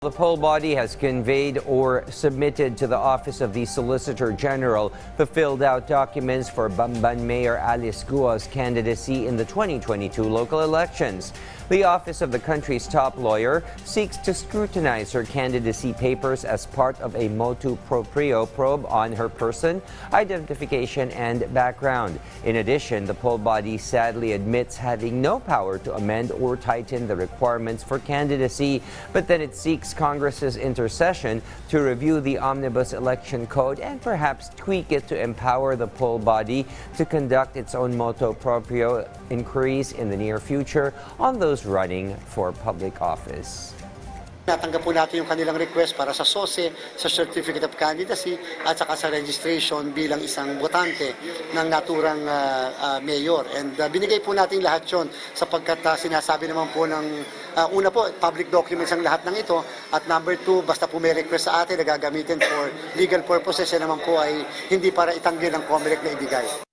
The poll body has conveyed or submitted to the Office of the Solicitor General the filled-out documents for Bamban Mayor Alice Guo's candidacy in the 2022 local elections. The office of the country's top lawyer seeks to scrutinize her candidacy papers as part of a motu proprio probe on her person, identification, and background. In addition, the poll body sadly admits having no power to amend or tighten the requirements for candidacy, but then it seeks Congress's intercession to review the Omnibus Election Code and perhaps tweak it to empower the poll body to conduct its own motu proprio inquiries in the near future on those running for public office. Natanggap po natin yung kanilang request para sa SOSE, sa Certificate of Candidacy at saka sa registration bilang isang botante ng naturang mayor. And binigay po natin lahat yun sapagkat sinasabi naman po ng una po, public documents ang lahat ng ito, at number two, basta po may request sa atin na gagamitin for legal purposes, yan naman po ay hindi para itanggi ng COMELEC na ibigay.